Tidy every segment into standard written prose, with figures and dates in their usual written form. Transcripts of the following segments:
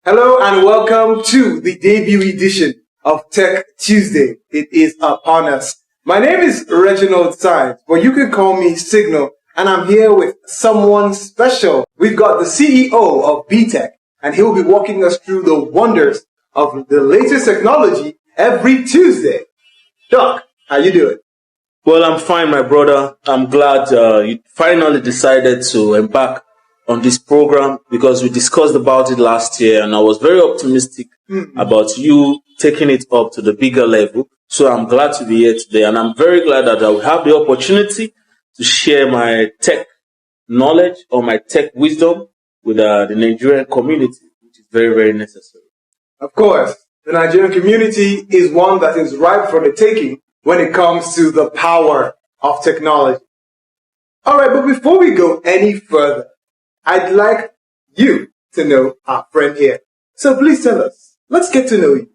Hello and welcome to the debut edition of Tech Tuesday. It is upon us. My name is Reginal, but you can call me Signal, and I'm here with someone special. We've got the CEO of BTech, and he'll be walking us through the wonders of the latest technology every Tuesday. Doc, how you doing? Well, I'm fine, my brother. I'm glad you finally decided to embark on this program because we discussed about it last year and I was very optimistic about you taking it up to the bigger level. So I'm glad to be here today and I'm very glad that I will have the opportunity to share my tech knowledge or my tech wisdom with the Nigerian community, which is very, very necessary. Of course, the Nigerian community is one that is ripe for the taking when it comes to the power of technology. All right, but before we go any further, I'd like you to know our friend here. So please tell us. Let's get to know you.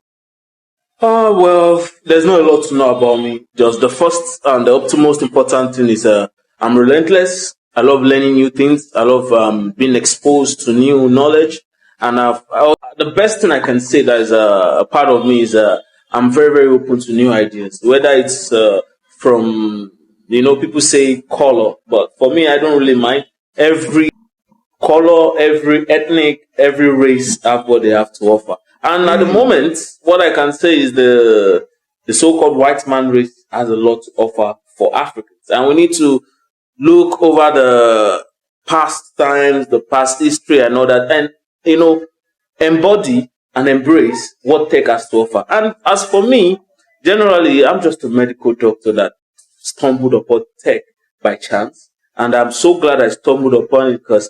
Well, there's not a lot to know about me. Just the first and the most important thing is I'm relentless. I love learning new things. I love being exposed to new knowledge. And the best thing I can say that is a part of me is I'm very, very open to new ideas. Whether it's from, people say color, but for me, I don't really mind. Every color, every ethnic, every race have what they have to offer. And at the moment, what I can say is the so-called white man race has a lot to offer for Africans. And we need to look over the past times, the past history and all that, and, embody and embrace what tech has to offer. And as for me, generally, I'm just a medical doctor that stumbled upon tech by chance. And I'm so glad I stumbled upon it because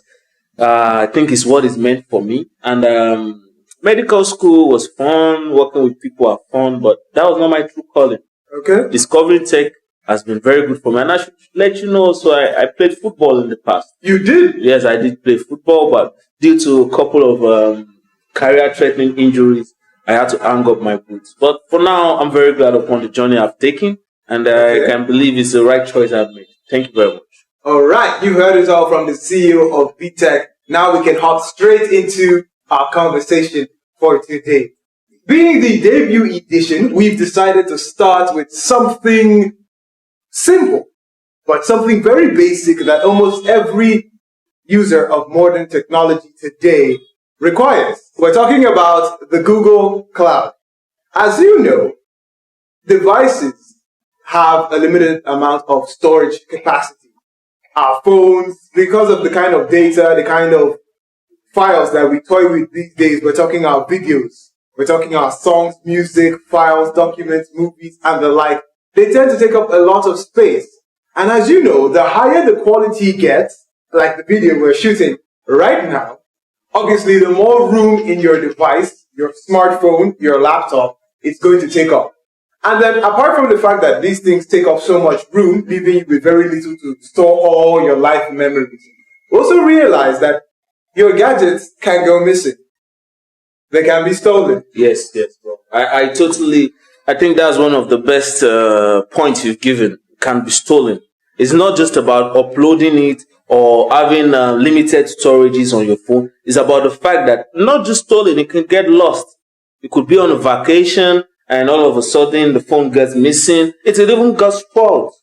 I think it's what is meant for me. And medical school was fun, working with people are fun, but that was not my true calling. Okay. Discovering tech has been very good for me. And I should let you know, so I played football in the past. You did? Yes, I did play football, but due to a couple of career-threatening injuries, I had to hang up my boots. But for now, I'm very glad upon the journey I've taken, and I can believe it's the right choice I've made. Thank you very much. All right, you heard it all from the CEO of BTech. Now we can hop straight into our conversation for today. Being the debut edition, we've decided to start with something simple, but something very basic that almost every user of modern technology today requires. We're talking about the Google Cloud. As you know, devices have a limited amount of storage capacity. Our phones, because of the kind of data, the kind of files that we toy with these days, we're talking our videos, we're talking our songs, music, files, documents, movies, and the like. They tend to take up a lot of space. And as you know, the higher the quality gets, like the video we're shooting right now, obviously the more room in your device, your smartphone, your laptop, it's going to take up. And then apart from the fact that these things take up so much room, leaving you with very little to store all your life memories, also realize that your gadgets can go missing. They can be stolen. Yes, bro. I think that's one of the best points you've given. Can be stolen. It's not just about uploading it or having limited storages on your phone. It's about the fact that not just stolen, it can get lost. You could be on a vacation and all of a sudden the phone gets missing. It even got spoiled.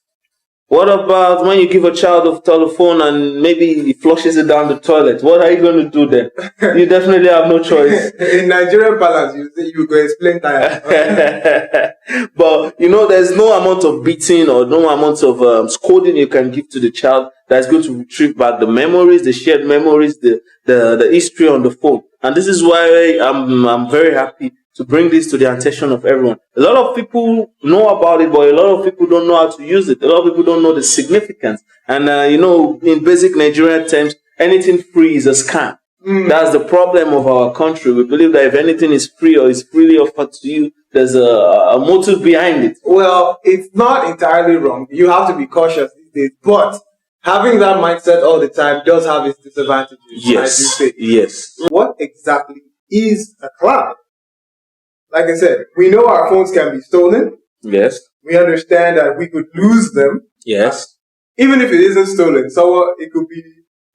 What about when you give a child a telephone and maybe he flushes it down the toilet? What are you going to do then? You definitely have no choice. In Nigerian parlance, you go explain that. But, there's no amount of beating or no amount of scolding you can give to the child that's going to retrieve back the memories, the shared memories, the history on the phone. And this is why I'm very happy to bring this to the attention of everyone. A lot of people know about it, but a lot of people don't know how to use it. A lot of people don't know the significance. And, in basic Nigerian terms, anything free is a scam. That's the problem of our country. We believe that if anything is free or is freely offered to you, there's a motive behind it. Well, it's not entirely wrong. You have to be cautious these days. But having that mindset all the time does have its disadvantages. Yes. Yes. What exactly is a cloud? Like I said, we know our phones can be stolen. Yes. We understand that we could lose them. Yes. Even if it isn't stolen, so it could be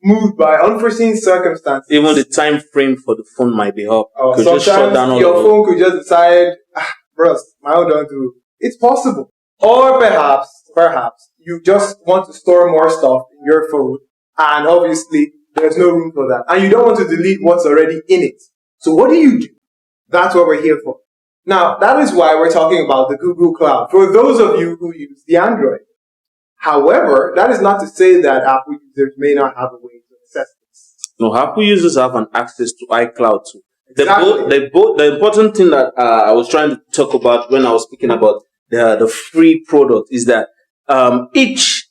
moved by unforeseen circumstances. Even the time frame for the phone might be up. Could just shut down all your phone could just decide, bros, my own don't do. It's possible. Or perhaps you just want to store more stuff in your phone, and obviously there's no room for that, and you don't want to delete what's already in it. So what do? That's what we're here for. Now, that is why we're talking about the Google Cloud, for those of you who use the Android. However, that is not to say that Apple users may not have a way to access this. No, Apple users have an access to iCloud too. Exactly. The important thing that I was trying to talk about when I was speaking about the free product is that each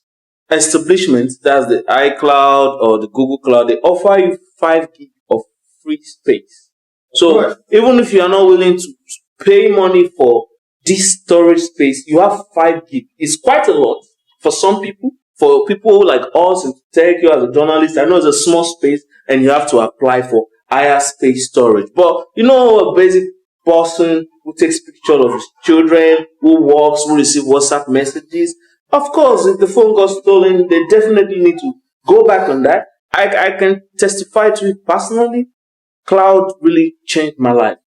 establishment, that's the iCloud or the Google Cloud, they offer you 5 gig of free space. So even if you are not willing to pay money for this storage space, you have 5 gig. It's quite a lot for some people. For people like us in tech, you as a journalist, I know it's a small space and you have to apply for higher space storage. But you know, a basic person who takes pictures of his children, who works, who receives WhatsApp messages, of course, if the phone got stolen, they definitely need to go back on that. I can testify to it personally. Cloud really changed my life.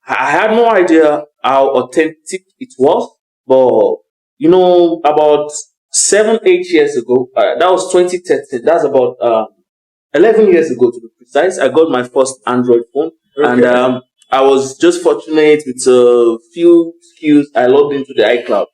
I had no idea how authentic it was, but you know, about 7-8 years ago, that was 2013. That's about 11 years ago to be precise. I got my first Android phone, and I was just fortunate with a few skills. I logged into the iCloud,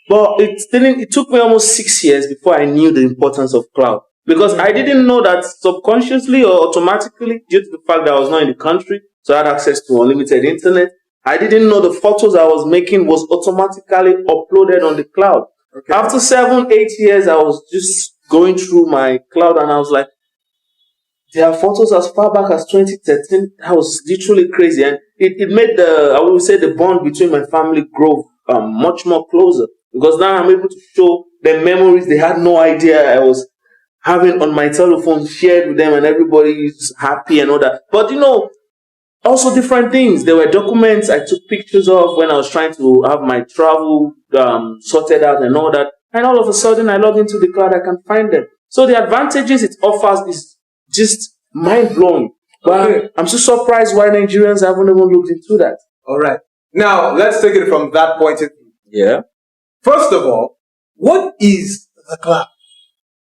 but it took me almost 6 years before I knew the importance of cloud, because I didn't know that subconsciously or automatically, due to the fact that I was not in the country, so I had access to unlimited internet. I didn't know the photos I was making was automatically uploaded on the cloud. After 7-8 years, I was just going through my cloud and I was like, there are photos as far back as 2013. That was literally crazy. And it made the bond between my family grow much more closer. Because now I'm able to show them memories they had no idea I was having on my telephone, shared with them, and everybody is happy and all that. But you know, also different things. There were documents I took pictures of when I was trying to have my travel sorted out and all that. And all of a sudden, I log into the cloud, I can find them. So the advantages it offers is just mind-blowing. But I'm so surprised why Nigerians haven't even looked into that. All right. Now, let's take it from that point of view. Yeah. First of all, what is the cloud?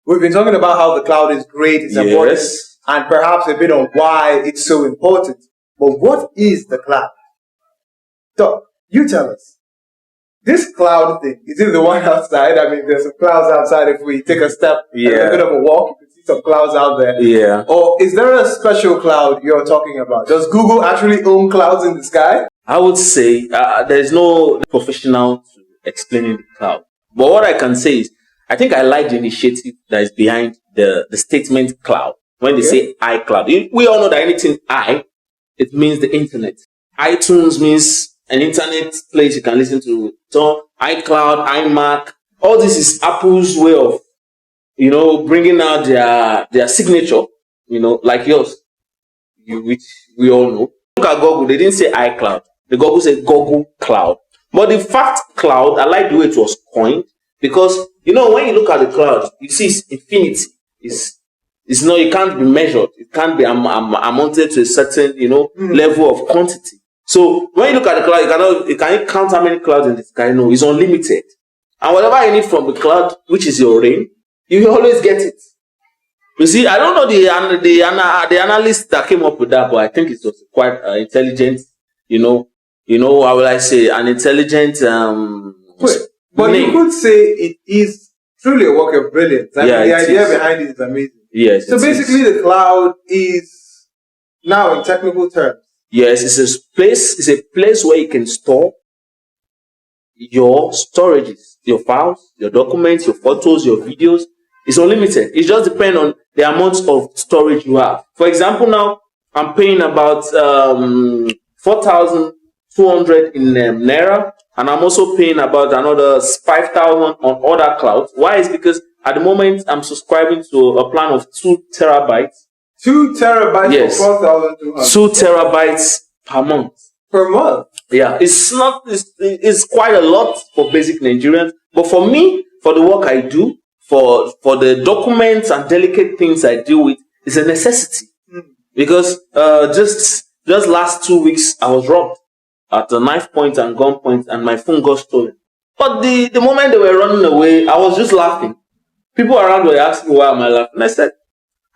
We've been talking about how the cloud is great, it's important, and perhaps a bit on why it's so important. But what is the cloud? Doc, you tell us. This cloud thing, is it the one outside? I mean, there's some clouds outside. If we take a step, a bit of a walk, you can see some clouds out there. Yeah. Or is there a special cloud you're talking about? Does Google actually own clouds in the sky? I would say there's no professional to explaining the cloud. But what I can say is, I think I like the initiative that is behind the statement cloud. When they say iCloud, we all know that anything it means the internet. iTunes means an internet place you can listen to. So iCloud, iMac, all this is Apple's way of, bringing out their signature, like yours, which we all know. Look at Google, they didn't say iCloud. The Google said Google Cloud. But the fact cloud, I like the way it was coined, because, when you look at the cloud, you see it's infinity. It can't be measured. It can't be amounted to a certain, level of quantity. So when you look at the cloud, you cannot count how many clouds in the sky. No, it's unlimited. And whatever you need from the cloud, which is your rain, you will always get it. You see, I don't know the analyst that came up with that, but I think it was quite intelligent, how will I say, an intelligent but name. You could say it is truly a work of brilliance. I mean, the idea behind it is amazing. Yes. So basically, the cloud is, now in technical terms, yes, it's a place where you can store your storages, your files, your documents, your photos, your videos. It's unlimited. It just depends on the amount of storage you have. For example, now I'm paying about 4,200 in Naira, and I'm also paying about another 5,000 on other clouds. Why? Is because at the moment I'm subscribing to a plan of 2 terabytes. 2 terabytes yes. For 4,200. 2 terabytes per month. Per month? Yeah, it's quite a lot for basic Nigerians. But for me, for the work I do, for the documents and delicate things I deal with is a necessity. Because just last 2 weeks I was robbed at a knife point and gun point, and my phone got stolen. But the moment they were running away, I was just laughing. People around were asking why am I laughing. And I said,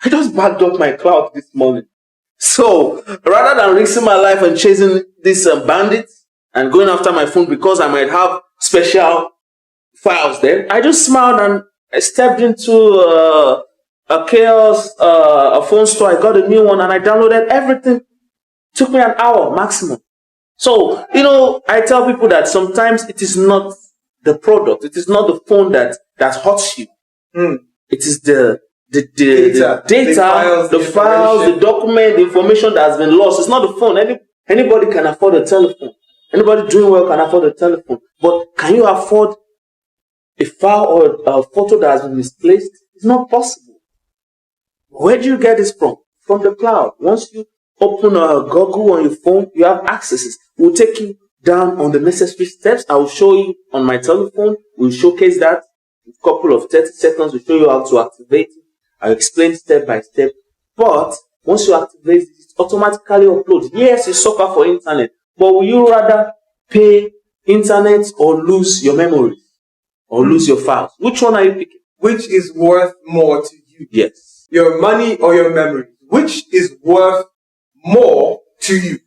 I just backed up my cloud this morning. So rather than risking my life and chasing these bandits and going after my phone because I might have special files there, I just smiled and I stepped into a chaos, a phone store. I got a new one and I downloaded everything. Took me an hour maximum. So, I tell people that sometimes it is not the product, it is not the phone that hurts you. It is the data, the files, the document, the information that has been lost. It's not the phone. Anybody can afford a telephone. Anybody doing well can afford a telephone. But can you afford a file or a photo that has been misplaced? It's not possible. Where do you get this from? From the cloud. Once you open a Google on your phone, you have accesses. We'll take you down on the necessary steps. I will show you on my telephone. We'll showcase that in a couple of 30 seconds. We'll show you how to activate it. I'll explain step by step. But once you activate it, it automatically uploads. Yes, you suffer for internet, but will you rather pay internet or lose your memories or lose your files? Which one are you picking? Which is worth more to you? Yes. Your money or your memory? Which is worth more to you?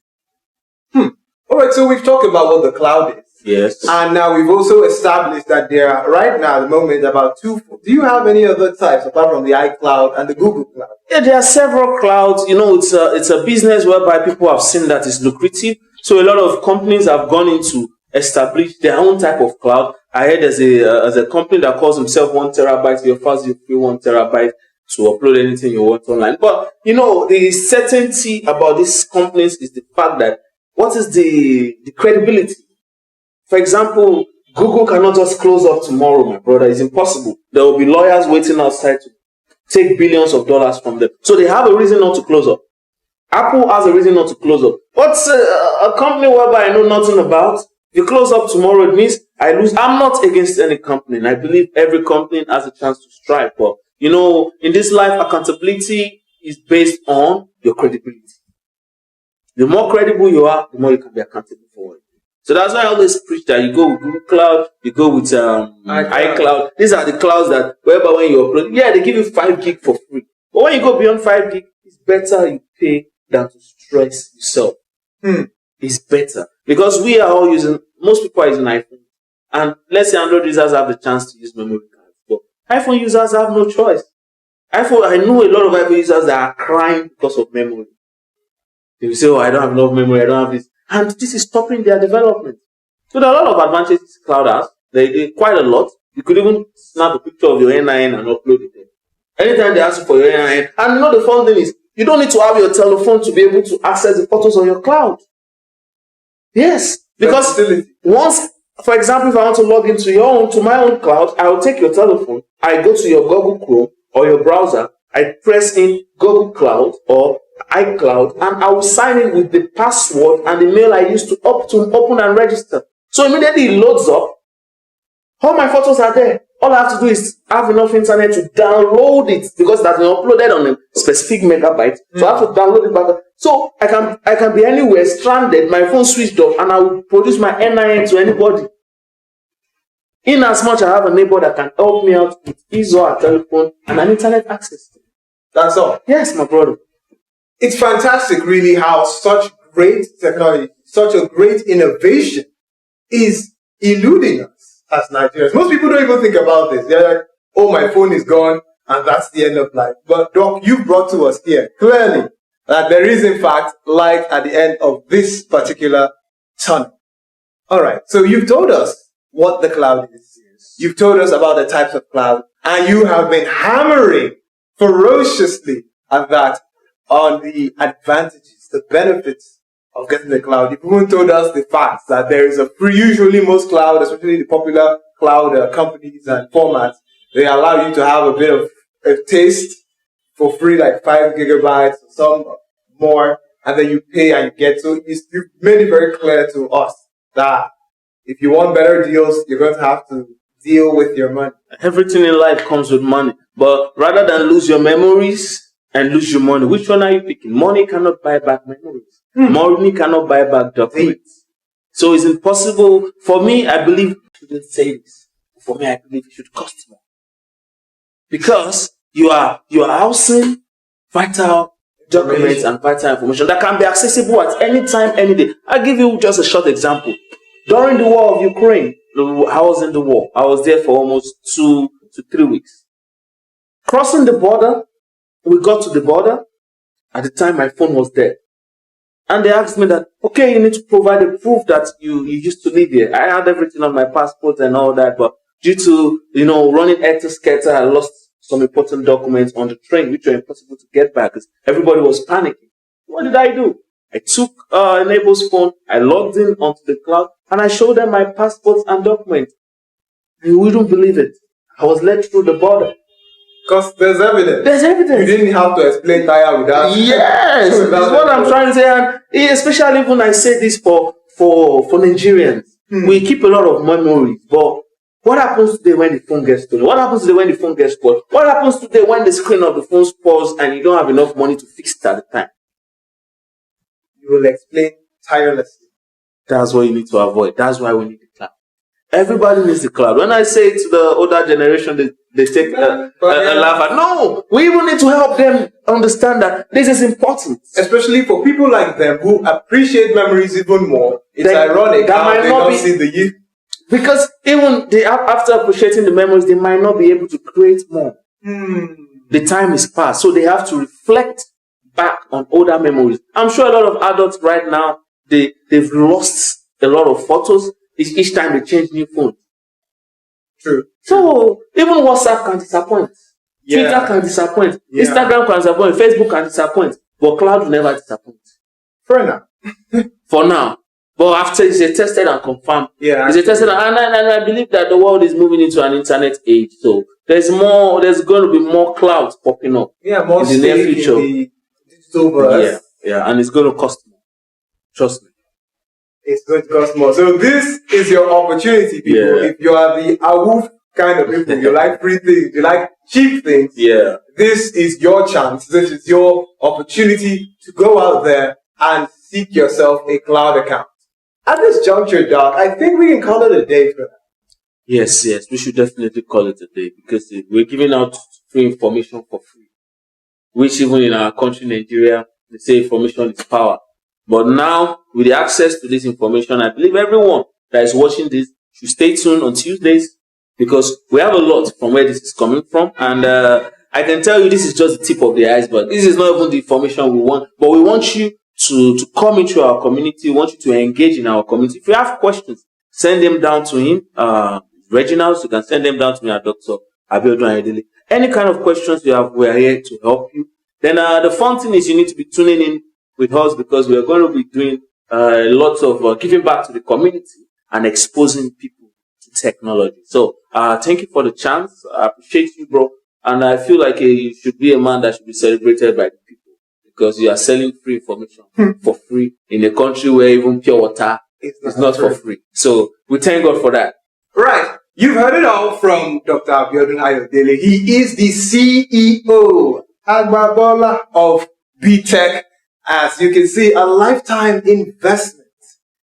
All right, so we've talked about what the cloud is. Yes. And now we've also established that there are, right now, at the moment, about two. Do you have any other types apart from the iCloud and the Google Cloud? Yeah, there are several clouds. It's a business whereby people have seen that it's lucrative. So a lot of companies have gone into establish their own type of cloud. I heard there's a company that calls himself 1 terabyte. Your first you pay 1 terabyte to upload anything you want online. But the certainty about these companies is the fact that what is the credibility? For example, Google cannot just close up tomorrow, my brother. It's impossible. There will be lawyers waiting outside to take billions of dollars from them. So they have a reason not to close up. Apple has a reason not to close up. What's a company whereby I know nothing about? If you close up tomorrow, it means I lose. I'm not against any company, and I believe every company has a chance to strive. But, in this life, accountability is based on your credibility. The more credible you are, the more you can be accountable for it. So that's why I always preach that you go with Google Cloud, you go with iCloud. These are the clouds that wherever when you upload, they give you 5 gig for free. But when you go beyond 5 gig, it's better you pay than to stress yourself. It's better. Because we are all most people are using iPhone. And let's say Android users have the chance to use memory cards. But iPhone users have no choice. I know a lot of iPhone users that are crying because of memory. They will say, I don't have enough memory, I don't have this. And this is stopping their development. So there are a lot of advantages cloud has. They quite a lot. You could even snap a picture of your NIN and upload it there. Anytime they ask you for your NIN. And the fun thing is, you don't need to have your telephone to be able to access the photos on your cloud. Yes. Because once, for example, if I want to log into my own cloud, I will take your telephone, I go to your Google Chrome or your browser, I press in Google Cloud or iCloud, and I will sign in with the password and the mail I used to open and register. So immediately it loads up. All my photos are there. All I have to do is have enough internet to download it because that's been uploaded on a specific megabyte. So I have to download it back. So I can be anywhere, stranded, my phone switched off, and I will produce my NIN to anybody. In as much I have a neighbor that can help me out with his or her telephone and an internet access. That's all. Yes, my brother. It's fantastic, really, how such great technology, such a great innovation is eluding us as Nigerians. Most people don't even think about this. They're like, oh, my phone is gone, and that's the end of life. But, Doc, you brought to us here clearly that there is, in fact, light at the end of this particular tunnel. All right, so you've told us what the cloud is. You've told us about the types of cloud, and you have been hammering ferociously at that on the advantages, the benefits of getting the cloud. You've even told us the facts that there is a free, usually most cloud, especially the popular cloud companies and formats, they allow you to have a bit of a taste for free, like 5 gigabytes or some more, and then you pay and you get. So you've made it very clear to us that if you want better deals, you're going to have to deal with your money. Everything in life comes with money. But rather than lose your memories and lose your money, which one are you picking? Money cannot buy back memories. Money cannot buy back documents. So it's impossible. For me, I believe, I shouldn't say this. For me, I believe it should cost more. Because you are housing vital documents and vital information that can be accessible at any time, any day. I'll give you just a short example. During the war of Ukraine, I was in the war. I was there for almost 2 to 3 weeks. Crossing the border, we got to the border. At the time, my phone was dead. And they asked me that, okay, you need to provide a proof that you used to live here. I had everything on my passport and all that, but due to, running helter-skelter, I lost some important documents on the train, which were impossible to get back because everybody was panicking. What did I do? I took a neighbor's phone, I logged in onto the cloud, and I showed them my passports and documents. You wouldn't believe it. I was let through the border. Because there's evidence. There's evidence. You didn't have to explain tire without. Yes, that's what I'm trying to say. And especially when I say this for Nigerians, we keep a lot of memories. But what happens today when the phone gets stolen? What happens today when the phone gets spoiled? What happens today when the screen of the phone spoils and you don't have enough money to fix it at the time? You will explain tirelessly. That's what you need to avoid. That's why we need the cloud. Everybody needs the cloud. When I say it to the older generation, they take a laugh at. No, we even need to help them understand that this is important. Especially for people like them who appreciate memories even more. It's ironic how they don't see the youth. Because even after appreciating the memories, they might not be able to create more. The time is past, so they have to reflect back on older memories. I'm sure a lot of adults right now, they've lost a lot of photos. Each time they change new phones. True. So even WhatsApp can disappoint. Twitter can disappoint. Instagram can disappoint. Facebook can disappoint. But cloud will never disappoint. For now. For now. But after it's a tested and confirmed. Yeah. It's a tested and I believe that the world is moving into an internet age. So there's going to be more clouds popping up. Yeah, more in the near future. In the digital verse. Yeah, and it's going to cost more. Trust me. It's going to cost more. So this is your opportunity, people. Yeah. If you are the awoof kind of people, you like free things, you like cheap things, this is your chance. This is your opportunity to go out there and seek yourself a cloud account. At this juncture, Doc, I think we can call it a day for that. Yes, we should definitely call it a day because we're giving out free information for free. Which even in our country, Nigeria, they say information is power. But now, with the access to this information, I believe everyone that is watching this should stay tuned on Tuesdays because we have a lot from where this is coming from. And I can tell you this is just the tip of the iceberg. This is not even the information we want, but we want you to come into our community. We want you to engage in our community. If you have questions, send them down to him, Reginal. So you can send them down to me at Dr. Ayodele. Any kind of questions you have, we are here to help you. Then the fun thing is you need to be tuning in with us because we are going to be doing lots of giving back to the community and exposing people to technology. So thank you for the chance. I appreciate you, bro. And I feel like you should be a man that should be celebrated by the people because you are selling free information for free in a country where even pure water is not for free. So we thank God for that. Right. You've heard it all from Dr. Ayodele. He is the CEO of BTech. As you can see, a lifetime investment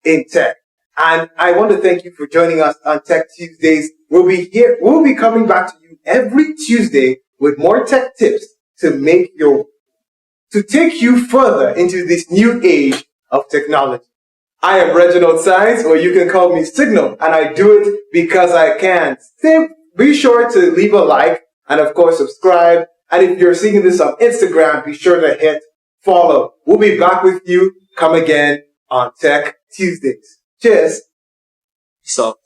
in tech. And I want to thank you for joining us on Tech Tuesdays. We'll be coming back to you every Tuesday with more tech tips to take you further into this new age of technology. I am Reginal Sygns, or you can call me Signal, and I do it because I can. Be sure to leave a like and of course subscribe. And if you're seeing this on Instagram, be sure to hit follow. We'll be back with you. Come again on Tech Tuesdays. Cheers. Peace out.